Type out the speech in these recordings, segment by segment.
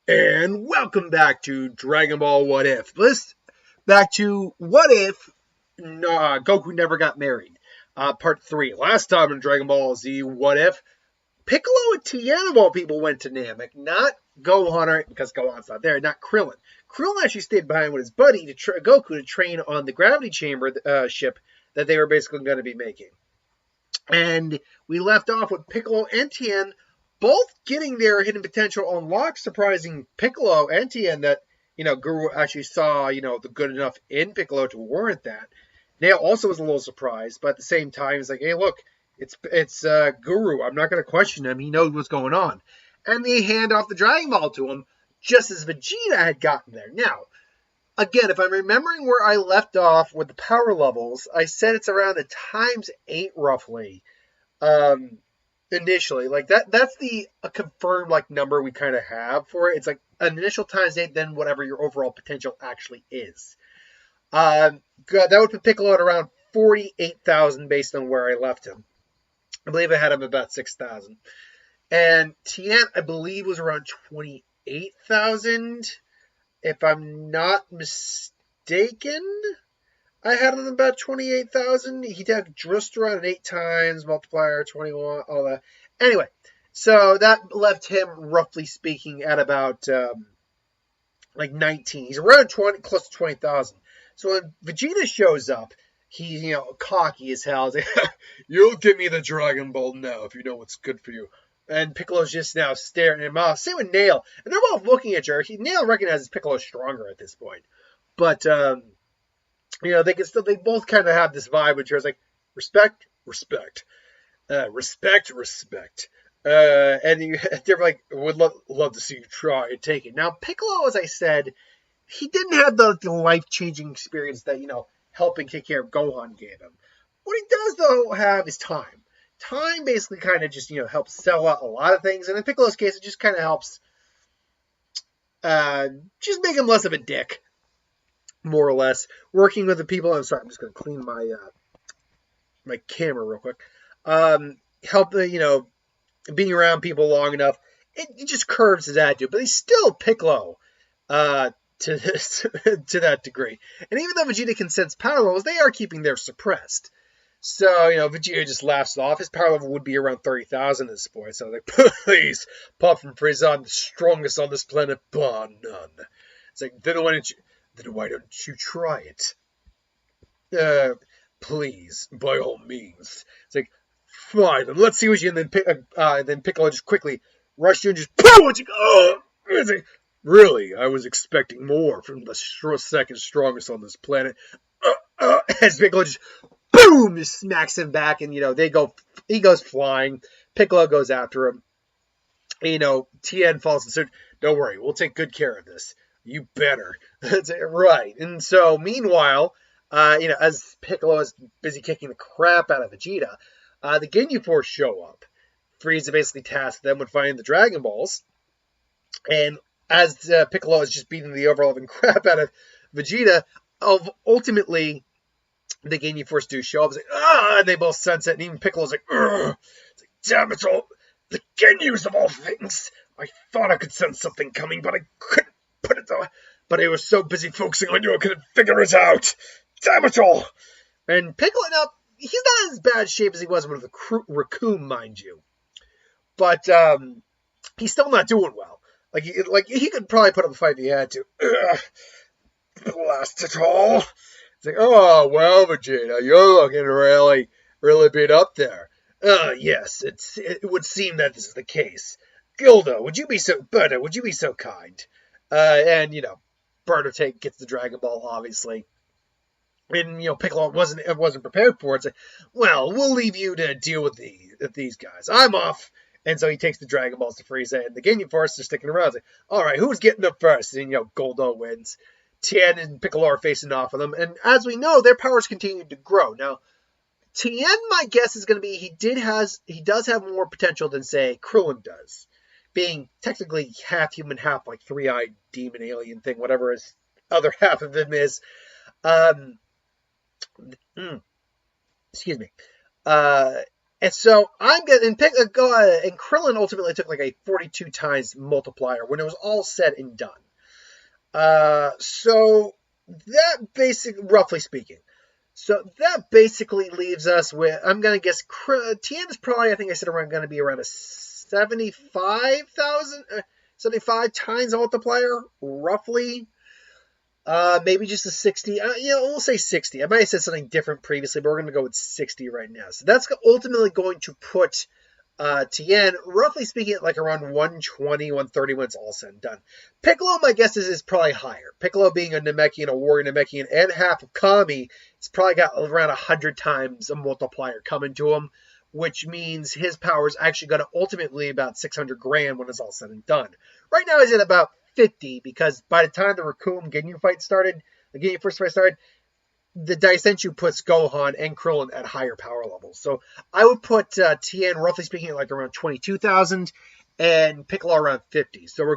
And welcome back to Dragon Ball What If. Back to What If Goku Never Got Married. Part 3. Last time in Dragon Ball Z What If, Piccolo and Tien of all people went to Namek. Not Gohan, because Gohan's not there, not Krillin. Krillin actually stayed behind with his buddy, Goku, to train on the gravity chamber ship that they were basically going to be making. And we left off with Piccolo and Tien both getting their hidden potential unlocked, surprising Piccolo and Tien that, Guru actually saw, the good enough in Piccolo to warrant that. Nail also was a little surprised, but at the same time, he's like, hey, look, it's Guru. I'm not going to question him. He knows what's going on. And they hand off the Dragon Ball to him, just as Vegeta had gotten there. Now, again, if I'm remembering where I left off with the power levels, I said it's around a ×8 roughly. Initially, like that's a confirmed number we kind of have for it. It's like an initial ×8, then whatever your overall potential actually is. That would put Piccolo at around 48,000 based on where I left him. I believe I had him about 6,000. And Tien, I believe, was around 28,000. If I'm not mistaken, I had him about 28,000. He had just around 8 times, multiplier, 21, all that. Anyway, so that left him, roughly speaking, at about 19. He's around 20, close to 20,000. So when Vegeta shows up, he's, cocky as hell. He's like, you'll give me the Dragon Ball now if you know what's good for you. And Piccolo's just now staring at him off. Same with Nail. And they're both looking at her. Nail recognizes Piccolo's stronger at this point. But, they both kind of have this vibe, which is like, respect. Respect. And they're like, would love to see you try and take it. Now, Piccolo, as I said, he didn't have the life-changing experience that, helping take care of Gohan gave him. What he does, though, have is time. Time basically kind of just, helps sell out a lot of things. And in Piccolo's case, it just kind of helps just make him less of a dick, more or less. Working with the people. I'm sorry, I'm just going to clean my camera real quick. Help, being around people long enough. It just curves his attitude. But he's still Piccolo to that degree. And even though Vegeta can sense power levels, they are keeping theirs suppressed. So, Vegeta just laughs it off. His power level would be around 30,000 at this point. So, like, please, apart from Frieza, I'm the strongest on this planet, bar none. It's like, then why don't you try it? Please, by all means. It's like, fine, let's see what you... And then Piccolo just quickly rushed you and just... It's like, really? I was expecting more from the second strongest on this planet. As Piccolo just... Boom! Just smacks him back, and, he goes flying. Piccolo goes after him. Tien falls in suit. Don't worry, we'll take good care of this. You better. Right. And so, meanwhile, as Piccolo is busy kicking the crap out of Vegeta, the Ginyu Force show up. Frieza basically tasked them with finding the Dragon Balls. And as Piccolo is just beating the overall crap out of Vegeta, ultimately... the Ginyu Force do show up. It's like, and they both sense it, and even Piccolo's like, ugh. It's like, damn it all, the Ginyus of all things. I thought I could sense something coming, but I couldn't put it though. But I was so busy focusing on you, I couldn't figure it out. Damn it all. And Piccolo, now, he's not in as bad shape as he was with the Raccoon, mind you. But he's still not doing well. Like he could probably put up a fight if he had to. Blast it all. It's like, oh, well, Vegeta, you're looking really, really beat up there. Yes, it would seem that this is the case. Gilda, would you be so kind? And, Barter gets the Dragon Ball, obviously. And, Piccolo wasn't prepared for it. It's like, well, we'll leave you to deal with these guys. I'm off. And so he takes the Dragon Balls to Frieza, and the Ginyu Force are sticking around. It's like, all right, who's getting up first? And, Goldo wins. Tien and Piccolo are facing off with them, and as we know, their powers continue to grow. Now, Tien, my guess is going to be he does have more potential than, say, Krillin does, being technically half human, half like three-eyed demon alien thing, whatever his other half of him is. Excuse me. And so I'm getting and Krillin ultimately took like a 42 times multiplier when it was all said and done. So that roughly speaking. So that basically leaves us with, I'm going to guess, Tien is probably, I think I said around going to be around a 75 times multiplier, roughly. Maybe just a 60. We'll say 60. I might have said something different previously, but we're going to go with 60 right now. So that's ultimately going to put Tien, roughly speaking, at like around 120, 130 when it's all said and done. Piccolo, my guess is probably higher. Piccolo being a Namekian, a warrior Namekian, and half of Kami, he's probably got around 100 times a multiplier coming to him, which means his power is actually going to ultimately about 600 grand when it's all said and done. Right now he's at about 50 because by the time the Raccoon Ginyu fight started, the Ginyu first fight started, the Daisenshu puts Gohan and Krillin at higher power levels. So I would put Tien, roughly speaking, at like around 22,000 and Piccolo around 50. So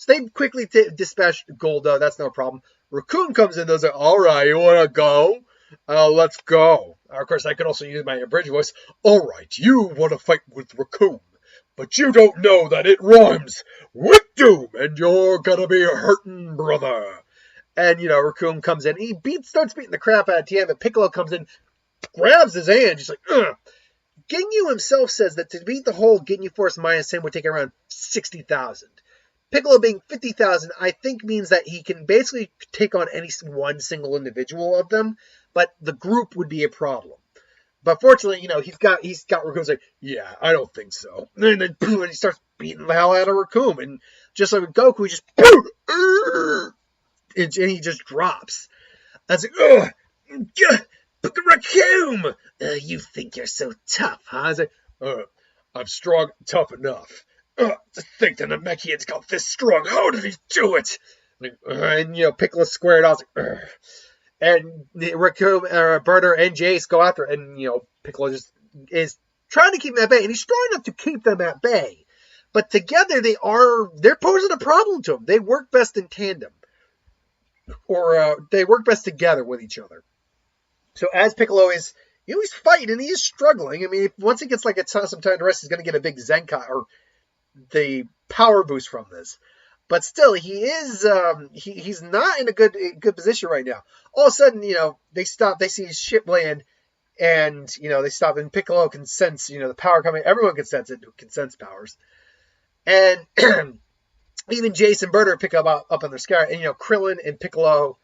they quickly dispatch Goldo. That's no problem. Raccoon comes in and says, all right, you want to go? Let's go. Of course, I could also use my abridged voice. All right, you want to fight with Raccoon, but you don't know that it rhymes with doom, and you're going to be hurting, brother. And, Raccoon comes in. He starts beating the crap out of Tien, but Piccolo comes in, grabs his hand. He's like, ugh. Ginyu himself says that to beat the whole Ginyu Force minus 10 would take around 60,000. Piccolo being 50,000, I think means that he can basically take on any one single individual of them, but the group would be a problem. But fortunately, he's got Raccoon's like, yeah, I don't think so. And then he starts beating the hell out of Raccoon. And just like with Goku, he just and he just drops. That's like, ugh, Raccoon! You think you're so tough, huh? I was like, I'm strong and tough enough. To think the Namekian's got this strong. How did he do it? And, Piccolo squared off. Like, and Raccoon, Berner, and Jace go after it. And, Piccolo just is trying to keep them at bay. And he's strong enough to keep them at bay. But together they're posing a problem to him. They work best in tandem. Or they work best together with each other. So as Piccolo is, he's fighting and he is struggling. I mean, once he gets like some time to rest, he's going to get a big Zenkai or the power boost from this. But still, he is he's not in a good position right now. All of a sudden, they stop. They see his ship land, and they stop. And Piccolo can sense the power coming. Everyone can sense it. Who can sense powers, and even Jason Berner pick up in the sky, and Krillin and Krillin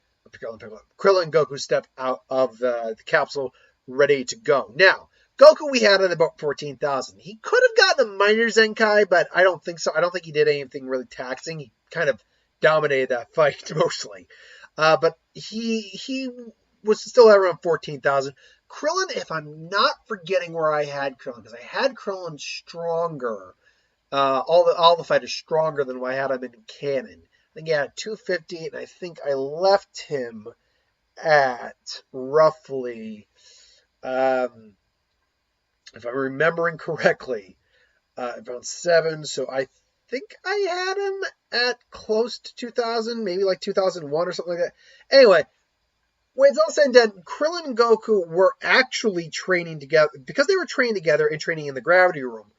and Goku step out of the capsule, ready to go. Now, Goku we had at about 14,000. He could have gotten a minor Zenkai, but I don't think so. I don't think he did anything really taxing. He kind of dominated that fight mostly, but he was still at around 14,000. Krillin, if I'm not forgetting where I had Krillin, because I had Krillin stronger. All the fighters stronger than what I had him in canon. I think he had 250, and I think I left him at roughly, if I'm remembering correctly, around 7. So I think I had him at close to 2,000, maybe like 2001 or something like that. Anyway, when it's all said and done, Krillin and Goku were actually training together because they were trained together and training in the gravity room.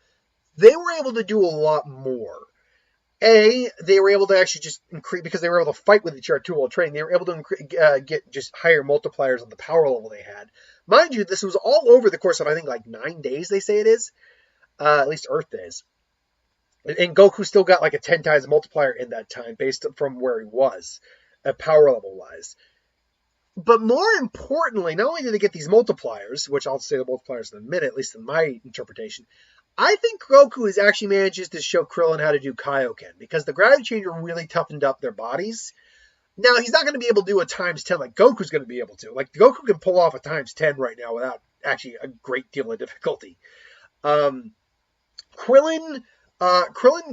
They were able to do a lot more. They were able to actually just increase, because they were able to fight with each other too while training. They were able to get just higher multipliers on the power level they had. Mind you, this was all over the course of, I think, like 9 days, they say it is. At least Earth days. And Goku still got like a 10 times multiplier in that time, based from where he was, power level wise. But more importantly, not only did they get these multipliers, which I'll say the multipliers in a minute, at least in my interpretation, I think Goku is actually manages to show Krillin how to do Kaioken, because the gravity changer really toughened up their bodies. Now, he's not going to be able to do a times 10 like Goku's going to be able to. Like, Goku can pull off a times 10 right now without actually a great deal of difficulty. Krillin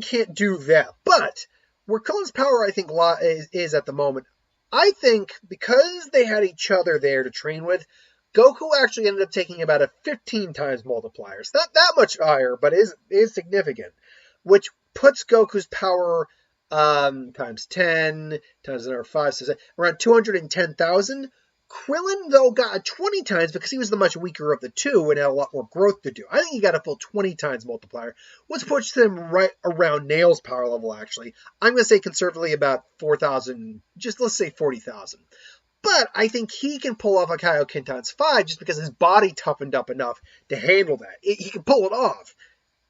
can't do that. But where Krillin's power, I think, is at the moment, I think because they had each other there to train with, Goku actually ended up taking about a 15 times multiplier. It's not that much higher, but is significant, which puts Goku's power times 10 times another 5, so around 210,000. Krillin, though, got 20 times because he was the much weaker of the two and had a lot more growth to do. I think he got a full 20 times multiplier, which puts him right around Nail's power level, actually. I'm going to say conservatively about 4,000, just let's say 40,000. But I think he can pull off a Kaioken times 5 just because his body toughened up enough to handle that. He can pull it off.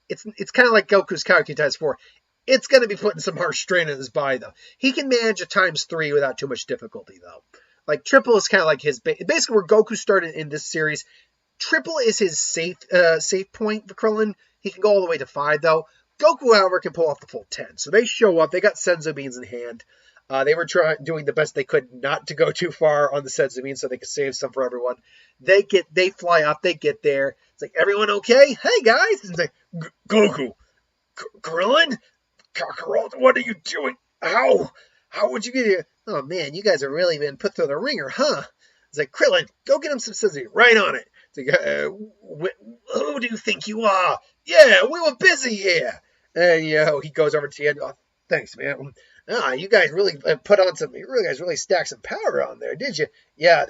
It's kind of like Goku's Kaioken times 4. It's going to be putting some harsh strain on his body, though. He can manage a times 3 without too much difficulty, though. Like, triple is kind of like his... Basically, where Goku started in this series, triple is his safe point for Krillin. He can go all the way to 5, though. Goku, however, can pull off the full 10. So they show up. They got Senzu beans in hand. They were doing the best they could not to go too far on the Senzu beans so they could save some for everyone. They fly up. They get there. It's like, everyone okay? Hey, guys! It's like, Goku! Krillin? Kakarot, what are you doing? How would you get here? Oh, man, you guys have really been put through the ringer, huh? It's like, Krillin, go get him some Senzu. Right on it. It's like, who do you think you are? Yeah, we were busy here. And, he goes over to Tien. Oh, thanks, man. You guys really put on some, you guys really stacked some power on there, did you? Yeah,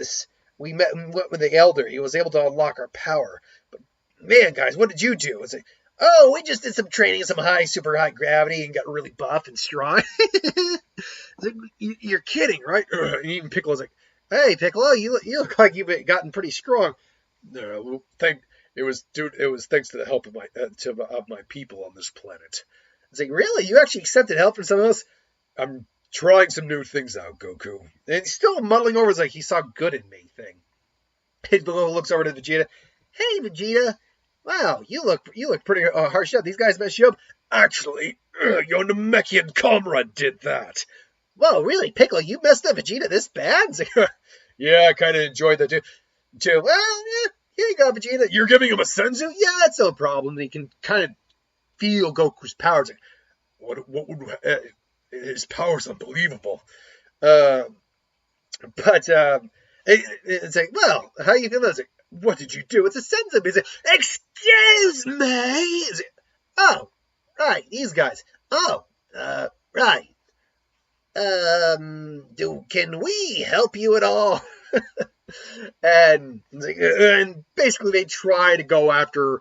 we went with the Elder. He was able to unlock our power. But, man, guys, what did you do? It's like, oh, we just did some training, some super high gravity, and got really buff and strong. Like, you're kidding, right? And even Piccolo's like, hey, Piccolo, you look like you've gotten pretty strong. No, it was thanks to the help of my people on this planet. It's like, really? You actually accepted help from someone else? I'm trying some new things out, Goku. And he's still muddling over his like he saw good in me thing. Piccolo looks over to Vegeta. Hey, Vegeta. Wow, you look pretty harsh up. These guys messed you up. Actually, your Namekian comrade did that. Whoa, really, Piccolo? You messed up Vegeta this bad? Yeah, I kind of enjoyed that too. Well, here you go, Vegeta. You're giving him a Senzu? Yeah, that's no problem. He can kind of feel Goku's powers. What would his power's unbelievable. But it's like, well, how you feel? It's like, what did you do? It's a Senzu. It's like, excuse me. It's like, oh, right, these guys. Oh, right. Can we help you at all? and basically they try to go at him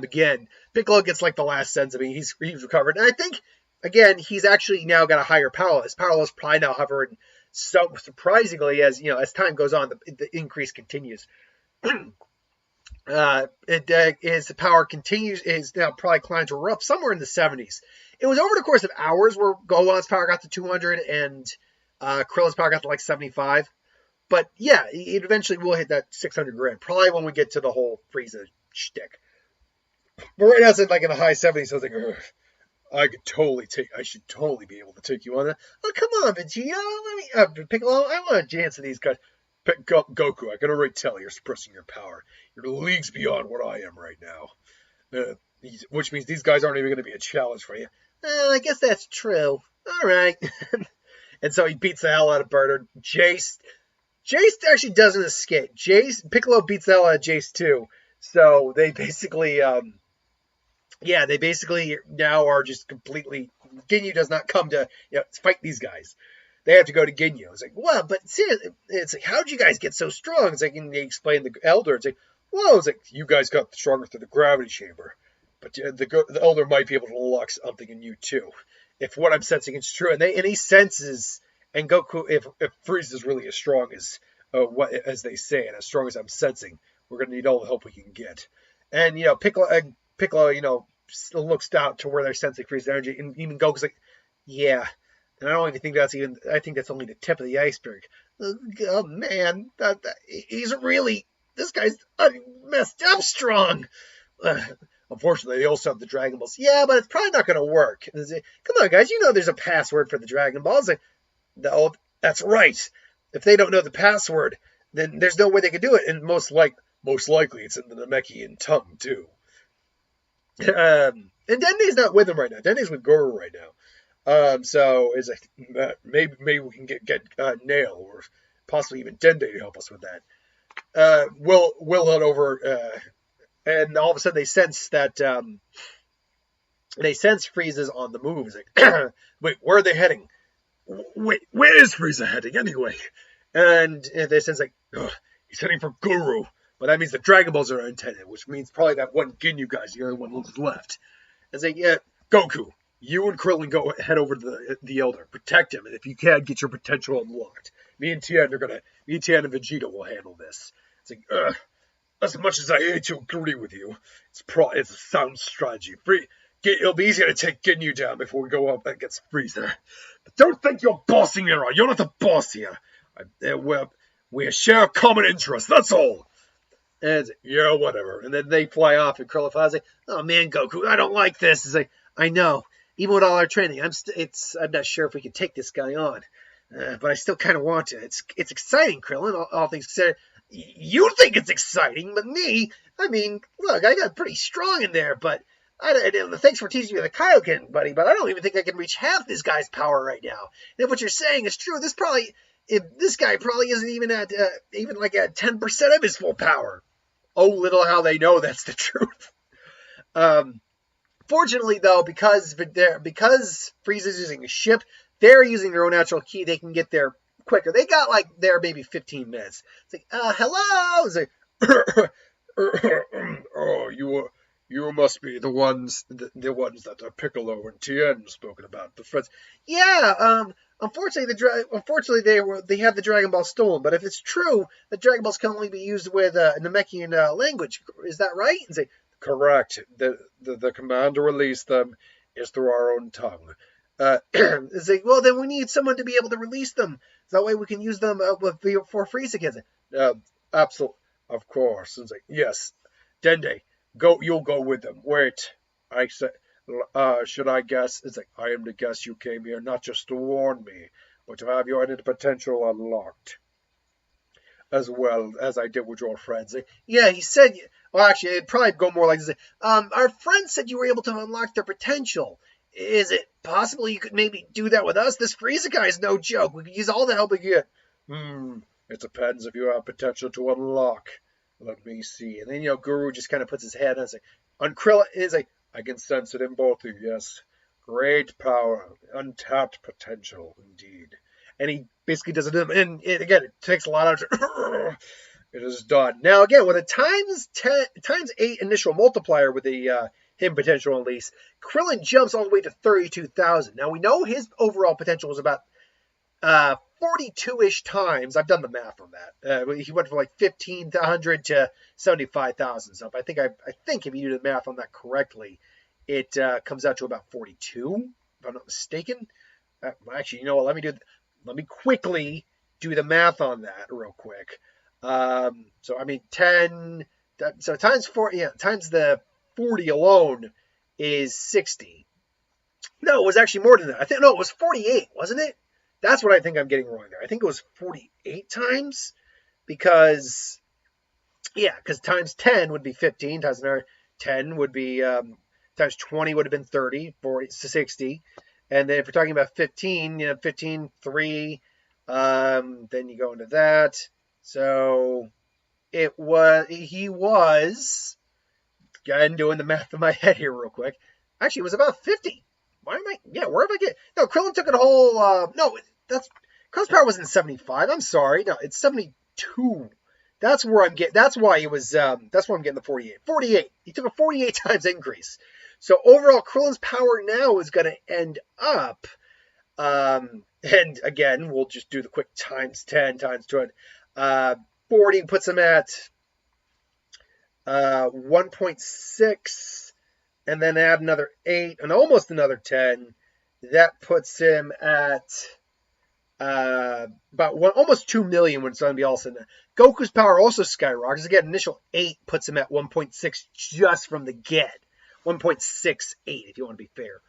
again. Piccolo gets like the last sense of it. He's recovered. And I think, again, he's actually now got a higher power. His power is probably now hovering so surprisingly as time goes on, the increase continues. His power continues, is now probably climbed to rough somewhere in the 70s. It was over the course of hours where Gohan's power got to 200 and Krillin's power got to like 75. But yeah, it eventually will hit that 600 grid, probably when we get to the whole Frieza shtick. But right now it's like in the high 70s, so I was like, I should totally be able to take you on that. Oh, come on, Vegeta, Piccolo, I want a chance of these guys. Goku, I can already tell you're suppressing your power. You're leagues beyond what I am right now. Which means these guys aren't even going to be a challenge for you. I guess that's true. All right. And so he beats the hell out of Barter. Jace actually doesn't escape. Piccolo beats the hell out of Jace too. So they basically, now are just completely. Ginyu does not come to fight these guys. They have to go to Ginyu. It's like, well, but seriously, it's like, how'd you guys get so strong? It's like, and they explain the Elder. It's like, whoa, it's like, you guys got stronger through the gravity chamber. But the Elder might be able to unlock something in you too, if what I'm sensing is true. And he senses, and Goku, if Frieza is really as strong as they say, and as strong as I'm sensing, we're gonna need all the help we can get. And Piccolo, looks out to where they're sensing Frieza's energy, and even Goku's like, yeah. And I don't even think I think that's only the tip of the iceberg. Oh man, this guy's messed up strong. Unfortunately, they also have the Dragon Balls. Yeah, but it's probably not going to work. Come on, guys, there's a password for the Dragon Balls. No, that's right. If they don't know the password, then there's no way they can do it. And most likely it's in the Namekian tongue, too. And Dende's not with him right now. Dende's with Goro right now. So it's like, maybe we can get Nail or possibly even Dende to help us with that. We'll head over, and all of a sudden they sense that Frieza's on the move. It's like, wait, where are they heading? Wait, where is Frieza heading anyway? And they says like, he's heading for Guru, but that means the Dragon Balls are intended, which means probably that one Ginyu guy's the only one who's left. And say, yeah, Goku, you and Krillin go head over to the Elder, protect him, and if you can, get your potential unlocked. Me and Tien and Vegeta will handle this. It's like, as much as I hate to agree with you, it's a sound strategy. It'll be easier to take Ginyu down before we go up against Frieza. But don't think you're bossing me around. You're not the boss here. We share a common interest, that's all. And yeah, whatever. And then they fly off, and Krillin flies like, oh man, Goku, I don't like this. It's like, I know. Even with all our training, I'm not sure if we can take this guy on. But I still kind of want to. It's exciting, Krillin, all things considered. You think it's exciting, but me, I mean, look, I got pretty strong in there, but thanks for teaching me the Kaioken, buddy, but I don't even think I can reach half this guy's power right now. And if what you're saying is true, this guy probably isn't even at 10% of his full power. Oh, little how they know that's the truth. Fortunately, though, because Frieza's using a ship, they're using their own natural ki. They can get there quicker. They got there maybe 15 minutes. It's like, hello. It's like, oh, you must be the ones that Piccolo and Tien spoken about. The friends. Yeah. Unfortunately, they had the Dragon Ball stolen. But if it's true, the Dragon Balls can only be used with Namekian language. Is that right? And say, correct. The command to release them is through our own tongue. It's like, well, then we need someone to be able to release them. So that way we can use them for Frieza kids. Absolutely, of course. It's like, yes, Dende, go. You'll go with them. Wait, I said, should I guess? It's like, I am to guess you came here not just to warn me, but to have your hidden potential unlocked, as well as I did with your friends. Like, yeah, he said. Well, actually, it'd probably go more like this. Our friend said you were able to unlock their potential. Is it possible you could maybe do that with us? This Frieza guy is no joke. We could use all the help we get. It depends if you have potential to unlock. Let me see. And then, Guru just kind of puts his head on Krillin. It's like, I can sense it in both of you, yes. Great power. Untapped potential, indeed. And he basically does it. And again, it takes a lot of... It is done. Now, again, with a times 8 initial multiplier with the... him potential release, Krillin jumps all the way to 32,000. Now, we know his overall potential was about 42-ish times. I've done the math on that. He went from 1,500 to 75,000. So I think if you do the math on that correctly, it comes out to about 42, if I'm not mistaken. Actually, you know what? Let me quickly do the math on that real quick. So I mean 10. So times 4. Yeah, times the 40 alone is 60. No, it was actually more than that. It was 48, wasn't it? That's what I think I'm getting wrong there. I think it was 48 times because times 10 would be 15, times 10 would be, times 20 would have been 30, 40, 60. And then if we're talking about 15, 15, 3, then you go into that. So he was, again, doing the math in my head here real quick. Actually, it was about 50. Where have I get? No, Krillin took it a whole, Krillin's power wasn't 75. I'm sorry. No, it's 72. That's where I'm getting, that's why I'm getting the 48. 48. He took a 48 times increase. So overall, Krillin's power now is going to end up, and again, we'll just do the quick times 10 times 20. 40 puts him at 1.6, and then add another 8 and almost another 10. That puts him at almost 2 million when it's going to be all said and done. Goku's power also skyrockets. Again, initial 8 puts him at 1.6 just from the get. 1.68 if you want to be fair.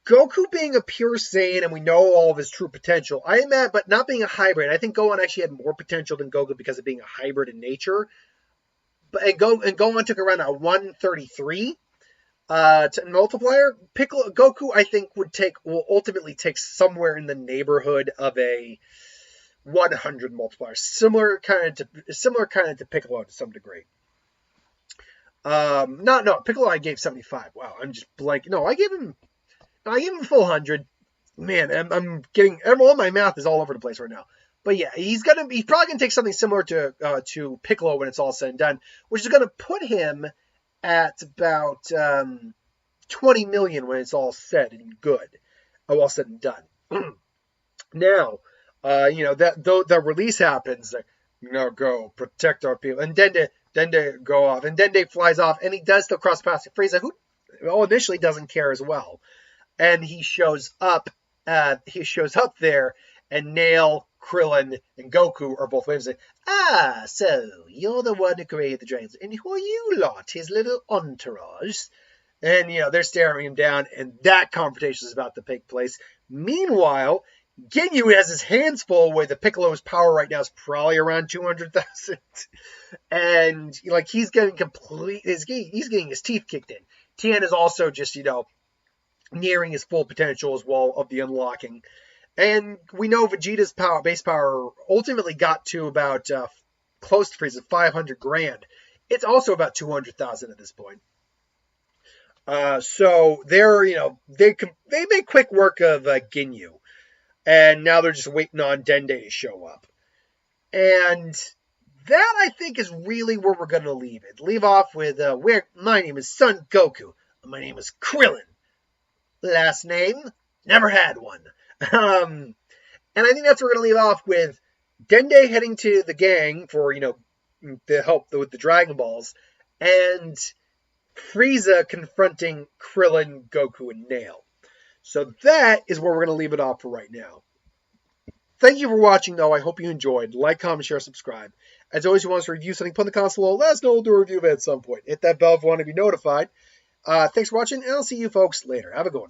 Goku being a pure Saiyan, and we know all of his true potential, but not being a hybrid. I think Gohan actually had more potential than Goku because of being a hybrid in nature. And Gohan took around a 133 to multiplier. Goku, I think, will ultimately take somewhere in the neighborhood of a 100 multiplier, similar kind of to Piccolo to some degree. Piccolo I gave 75. Wow, I'm just blank. No, I gave him a full 100. Man, all my math is all over the place right now. But yeah, he's probably gonna take something similar to Piccolo when it's all said and done, which is gonna put him at about 20 million when it's all said and good, all said and done. Now, the release happens, like, go protect our people, and Dende go off, and Dende flies off, and he does still cross paths with Frieza, who initially doesn't care as well, and he shows up. There, and Nail, Krillin, and Goku are both waving, saying, "Ah, so you're the one who created the dragons, and who are you lot? His little entourage." And they're staring him down, and that confrontation is about to take place. Meanwhile, Ginyu has his hands full with the Piccolo's power right now is probably around 200,000. And he's getting he's getting his teeth kicked in. Tien is also just, nearing his full potential as well of the unlocking. And we know Vegeta's base power ultimately got to about close to Frieza, 500 grand. It's also about 200,000 at this point. So they're, they make quick work of Ginyu. And now they're just waiting on Dende to show up. And that, I think, is really where we're going to leave it. Leave off with, my name is Son Goku. My name is Krillin. Last name, never had one. And I think that's where we're going to leave off with Dende heading to the gang for, to help with the Dragon Balls. And Frieza confronting Krillin, Goku, and Nail. So that is where we're going to leave it off for right now. Thank you for watching, though. I hope you enjoyed. Like, comment, share, subscribe. As always, if you want us to review something, put in the comments below. Let us know. We'll do a review of it at some point. Hit that bell if you want to be notified. Thanks for watching, and I'll see you folks later. Have a good one.